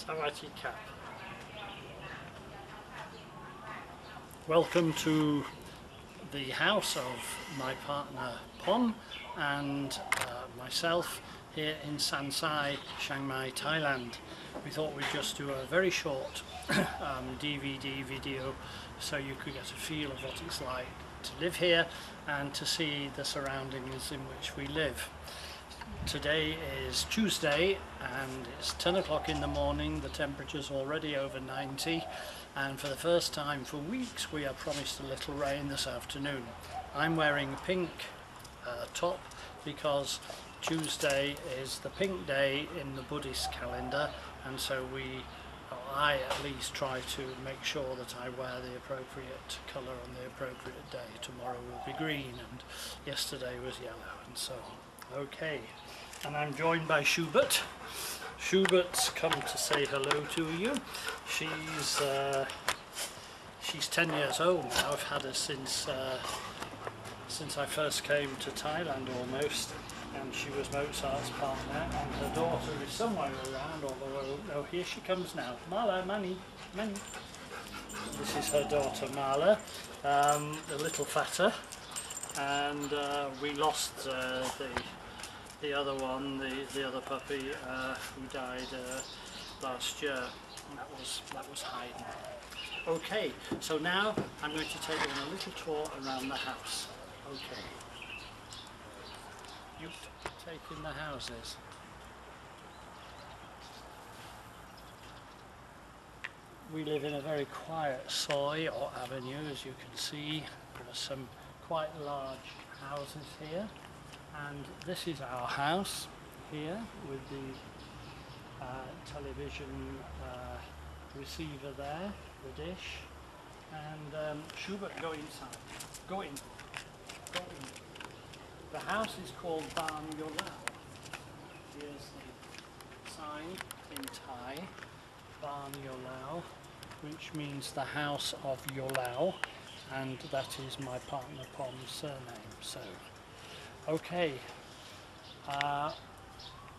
Sawatika. Welcome to the house of my partner Pom and myself here in Sansai, Chiang Mai, Thailand. We thought we'd just do a very short DVD video so you could get a feel of what it's like to live here and to see the surroundings in which we live. Today is Tuesday and it's 10 o'clock in the morning. The temperature's already over 90 and for the first time for weeks we are promised a little rain this afternoon. I'm wearing a pink top because Tuesday is the pink day in the Buddhist calendar, and so I at least try to make sure that I wear the appropriate colour on the appropriate day. Tomorrow will be green and yesterday was yellow and so on. Okay, and I'm joined by Schubert. Schubert's come to say hello to you. She's 10 years old now. I've had her since I first came to Thailand almost, and she was Mozart's partner, and her daughter is somewhere around, although oh, here she comes now. Mala, Manny. This is her daughter Mala, a little fatter, and we lost the other one, the other puppy who died last year, and that was Haydn. Okay, so now I'm going to take you on a little tour around the house. Okay. You take in the houses. We live in a very quiet soi or avenue, as you can see. There are some quite large houses here, and this is our house here with the television receiver there, the dish, and Schubert, go inside. Go in. The house is called Ban Yolau. Here's the sign in Thai, Ban Yolau, which means the house of Yolau, and that is my partner Pom's surname. So, okay,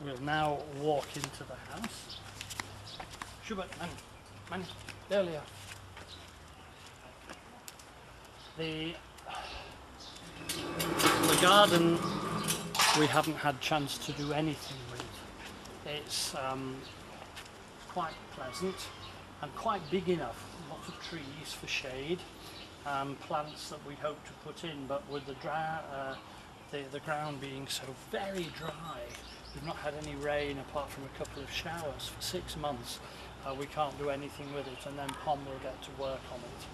we'll now walk into the house. Schubert, man, earlier. The garden we haven't had chance to do anything with. It's quite pleasant and quite big enough. Lots of trees for shade, plants that we hope to put in, but with the ground being so very dry, we've not had any rain apart from a couple of showers for 6 months. We can't do anything with it, and then Pom will get to work on it.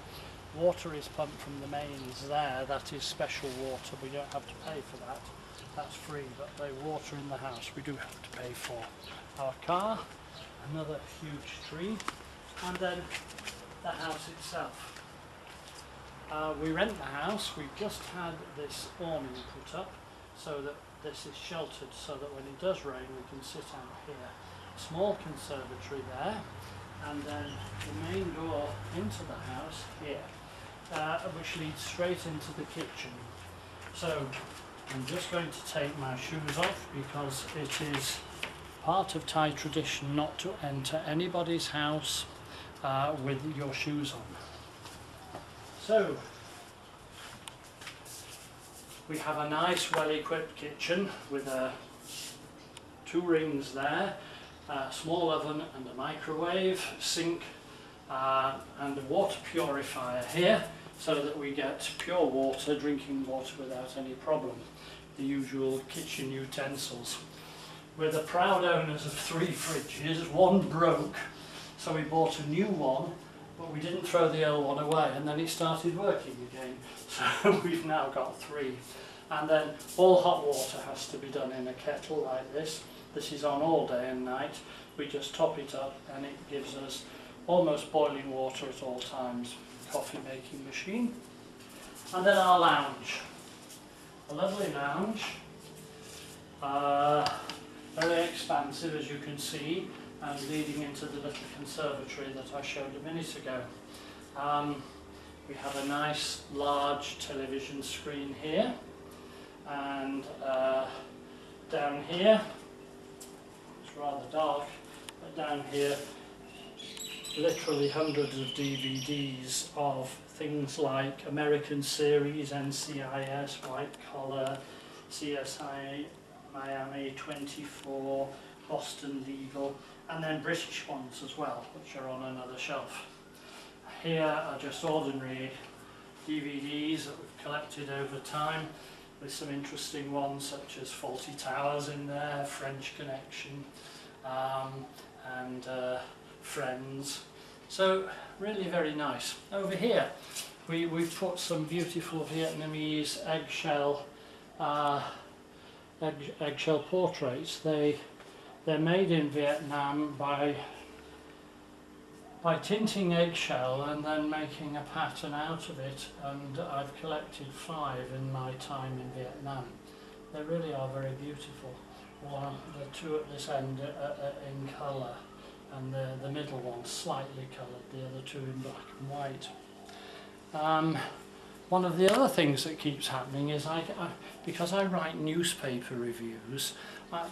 Water is pumped from the mains there. That is special water. We don't have to pay for that. That's free, but the water in the house we do have to pay for. Our car, another huge tree, and then the house itself. We rent the house. We've just had this awning put up so that this is sheltered, so that when it does rain we can sit out here. Small conservatory there, and then the main door into the house here, which leads straight into the kitchen. So I'm just going to take my shoes off because it is part of Thai tradition not to enter anybody's house with your shoes on. So we have a nice well-equipped kitchen with 2 rings there, a small oven and a microwave, sink, and a water purifier here, so that we get pure water, drinking water without any problem. The usual kitchen utensils. We're the proud owners of 3 fridges. 1 broke, so we bought a new one, but we didn't throw the old one away, and then it started working again. So we've now got 3. And then all hot water has to be done in a kettle like this. This is on all day and night. We just top it up and it gives us almost boiling water at all times. Coffee making machine. And then our lounge. A lovely lounge. Very expansive, as you can see, and leading into the little conservatory that I showed a minute ago. We have a nice large television screen here, and down here, it's rather dark, but down here literally hundreds of DVDs of things like American series, NCIS, White Collar, CSI, Miami 24, Boston Legal, and then British ones as well, which are on another shelf. Here are just ordinary DVDs that we've collected over time, with some interesting ones such as Faulty Towers in there, French Connection, and Friends. So really very nice. Over here we've put some beautiful Vietnamese eggshell eggshell portraits. They're made in Vietnam by tinting eggshell and then making a pattern out of it, and I've collected 5 in my time in Vietnam. They really are very beautiful. The 2 at this end are in colour, and the middle one slightly coloured, the other 2 in black and white. One of the other things that keeps happening is because I write newspaper reviews,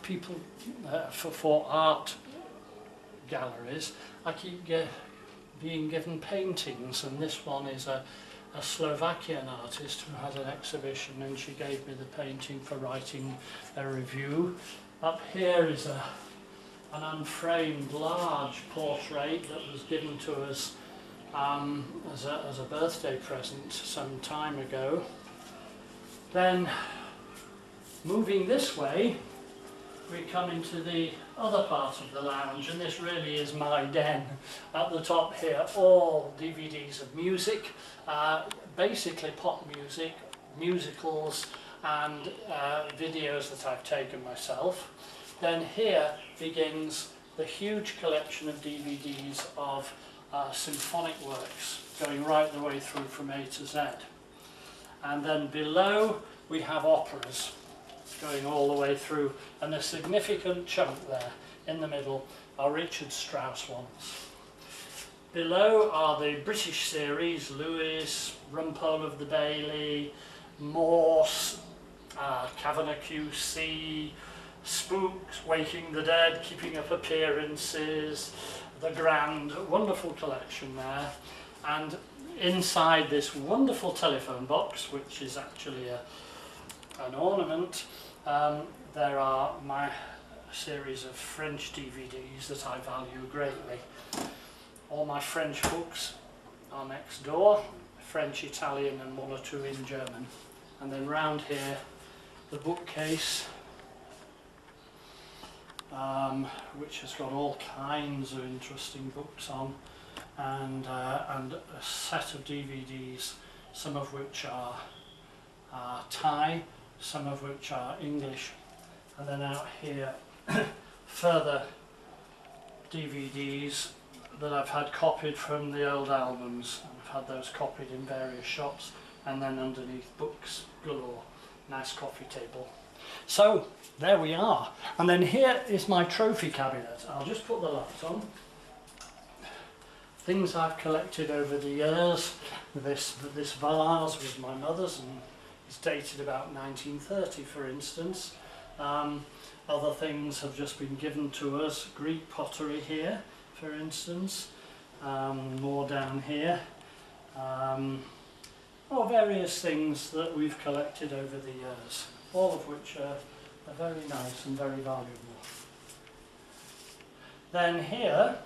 people for art galleries, I keep being given paintings, and this one is a Slovakian artist who had an exhibition, and she gave me the painting for writing a review. Up here is an unframed large portrait that was given to us as a birthday present some time ago. Then moving this way, we come into the other part of the lounge, and this really is my den. At the top here, all DVDs of music, basically pop music, musicals, and videos that I've taken myself. Then here begins the huge collection of DVDs of symphonic works, going right the way through from A to Z. And then below we have operas, going all the way through, and a significant chunk there in the middle are Richard Strauss ones. Below are the British series, Lewis, Rumpole of the Bailey, Morse, Kavanagh QC, Spooks, Waking the Dead, Keeping Up Appearances, The Grand, wonderful collection there. And inside this wonderful telephone box, which is actually an ornament, there are my series of French DVDs that I value greatly. All my French books are next door, French, Italian, and 1 or 2 in German. And then round here, the bookcase, which has got all kinds of interesting books on, and a set of DVDs, some of which are Thai, some of which are English. And then out here, further DVDs that I've had copied from the old albums. I've had those copied in various shops, and then underneath books galore. Nice coffee table. So there we are. And then here is my trophy cabinet. I'll just put the light on. Things I've collected over the years. This vase was my mother's, and it's dated about 1930, for instance. Other things have just been given to us. Greek pottery here, for instance. More down here. Or various things that we've collected over the years, all of which are very nice and very valuable. Then here,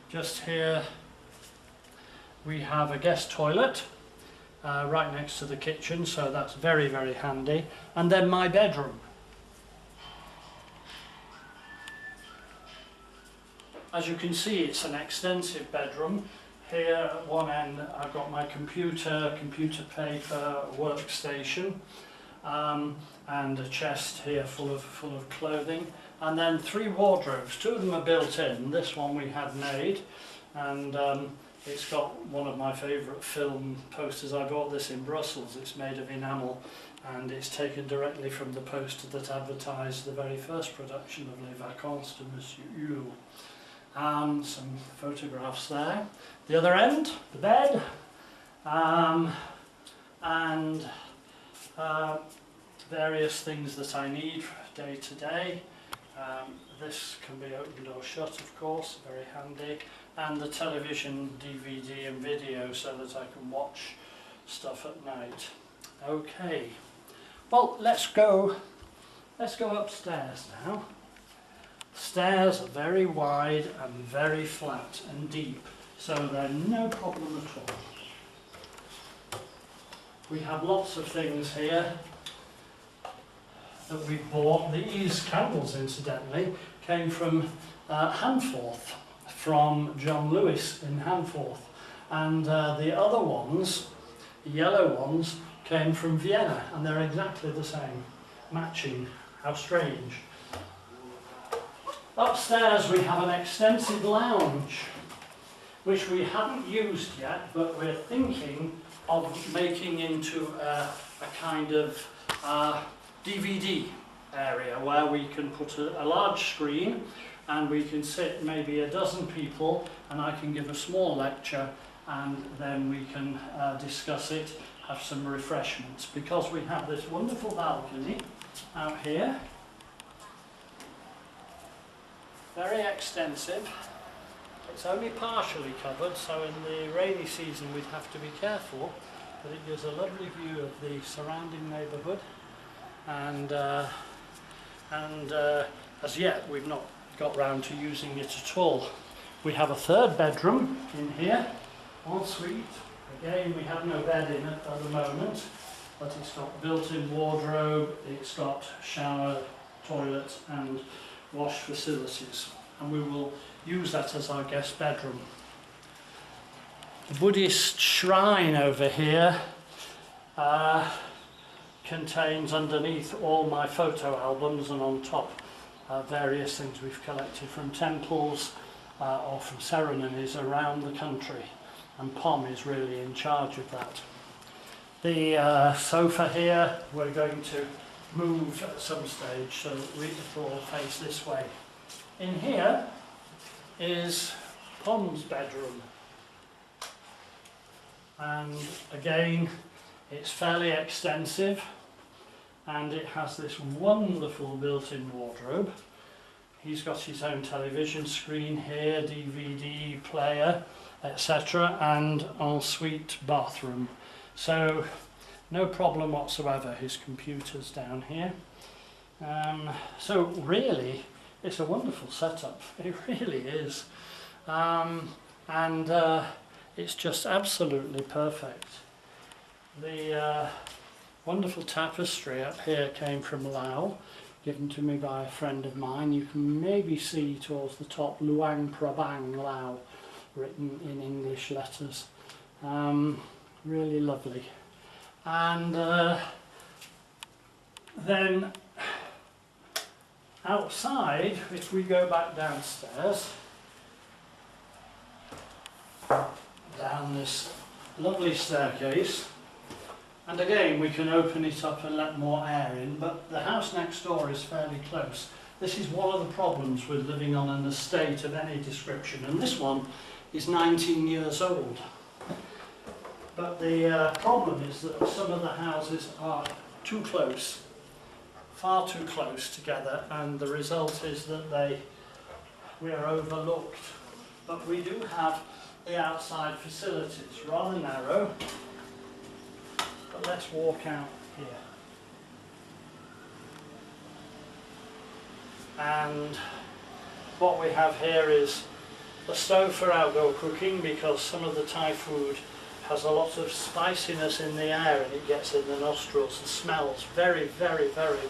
just here, we have a guest toilet right next to the kitchen, so that's very, very handy. And then my bedroom. As you can see, it's an extensive bedroom. Here at one end I've got my computer paper, workstation, and a chest here full of clothing, and then 3 wardrobes. 2 of them are built in. This one we had made, and it's got one of my favourite film posters. I bought this in Brussels. It's made of enamel, and it's taken directly from the poster that advertised the very first production of Les Vacances de Monsieur Hulot. Some photographs there. The other end, the bed, and various things that I need day to day. This can be opened or shut, of course, very handy. And the television, DVD and video, so that I can watch stuff at night. Okay, well, let's go upstairs now. Stairs are very wide and very flat and deep, so they're no problem at all. We have lots of things here that we bought. These candles, incidentally, came from Hanforth, from John Lewis in Hanforth, and the other ones, the yellow ones, came from Vienna, and they're exactly the same, matching. How strange. Upstairs we have an extensive lounge, which we haven't used yet, but we're thinking of making into a kind of DVD area where we can put a large screen and we can sit maybe a dozen people, and I can give a small lecture, and then we can discuss it, have some refreshments, because we have this wonderful balcony out here, very extensive. It's only partially covered, so in the rainy season we'd have to be careful, but it gives a lovely view of the surrounding neighbourhood, and as yet we've not got round to using it at all. We have a third bedroom in here, ensuite. Again, we have no bed in it at the moment, but it's got built-in wardrobe, it's got shower, toilet and wash facilities, and we will use that as our guest bedroom. The Buddhist shrine over here contains underneath all my photo albums, and on top various things we've collected from temples or from ceremonies around the country, and Pom is really in charge of that. The sofa here we're going to move at some stage so that we all face this way. In here is Pom's bedroom, and again it's fairly extensive, and it has this wonderful built-in wardrobe. He's got his own television screen here, DVD player, etc., and ensuite bathroom. So no problem whatsoever, his computer's down here. So really, it's a wonderful setup, it really is. It's just absolutely perfect. The wonderful tapestry up here came from Laos, given to me by a friend of mine. You can maybe see towards the top Luang Prabang Lao written in English letters. Really lovely. And then outside, if we go back downstairs, down this lovely staircase, and again we can open it up and let more air in, but the house next door is fairly close. This is one of the problems with living on an estate of any description, and this one is 19 years old. But the problem is that some of the houses are too close, far too close together, and the result is that we are overlooked. But we do have the outside facilities, rather narrow, but let's walk out here. And what we have here is a stove for outdoor cooking, because some of the Thai food has a lot of spiciness in the air and it gets in the nostrils and smells very, very, very,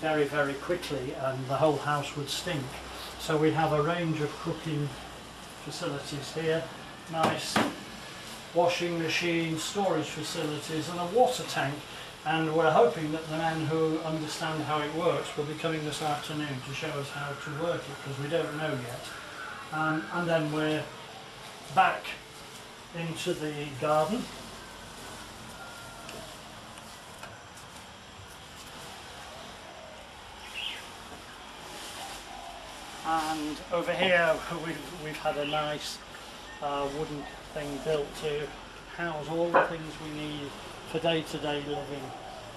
very, very quickly, and the whole house would stink. So we have a range of cooking facilities here, nice washing machine, storage facilities and a water tank, and we're hoping that the men who understand how it works will be coming this afternoon to show us how to work it, because we don't know yet. And then we're back into the garden. And over here we've had a nice wooden thing built to house all the things we need for day-to-day living.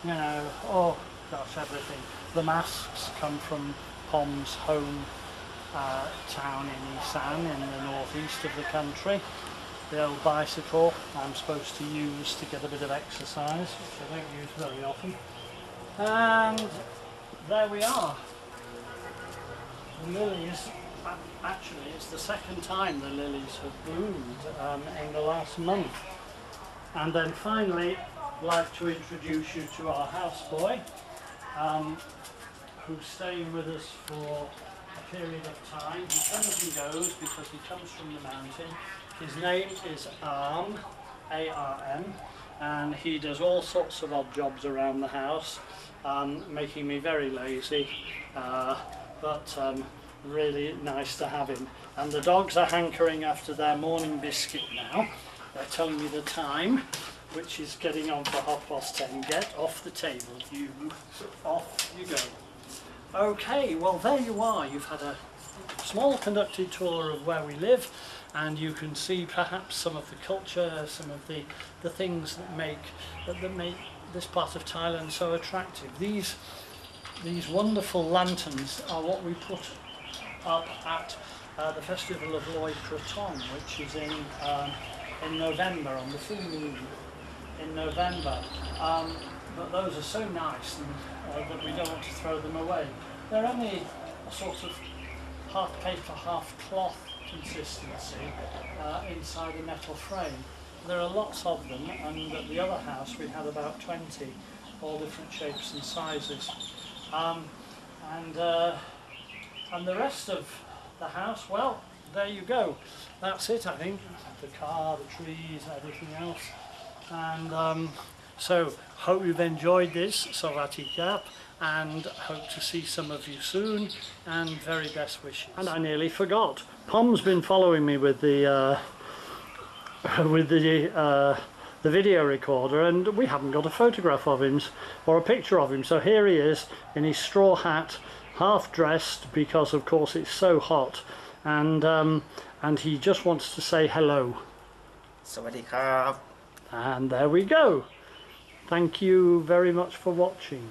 You know, oh gosh, everything. The masks come from Pom's home town in Isan in the northeast of the country. The old bicycle I'm supposed to use to get a bit of exercise, which I don't use very often. And there we are. The lilies, actually it's the second time the lilies have bloomed in the last month. And then finally I'd like to introduce you to our houseboy, who's staying with us for a period of time. He comes and goes because he comes from the mountain. His name is Arm, A-R-M, and he does all sorts of odd jobs around the house, making me very lazy, but really nice to have him. And the dogs are hankering after their morning biscuit now. They're telling me the time, which is getting on for 10:30. Get off the table, you. Off you go. Okay, well there you are. You've had a small conducted tour of where we live, and you can see perhaps some of the culture, some of the things that make this part of Thailand so attractive. These wonderful lanterns are what we put up at the Festival of Loy Krathong, which is in November, on the full moon in November. But those are so nice and, that we don't want to throw them away. They're only a sort of half paper, half cloth consistency inside a metal frame. There are lots of them, and at the other house we had about 20, all different shapes and sizes. And the rest of the house, well, there you go. That's it, I think. The car, the trees, everything else. And so, hope you've enjoyed this Savatikap, and hope to see some of you soon, and very best wishes. And I nearly forgot. Pom's been following me with the video recorder, and we haven't got a photograph of him or a picture of him. So here he is in his straw hat, half dressed because of course it's so hot, and he just wants to say hello. Sawadee krab. And there we go. Thank you very much for watching.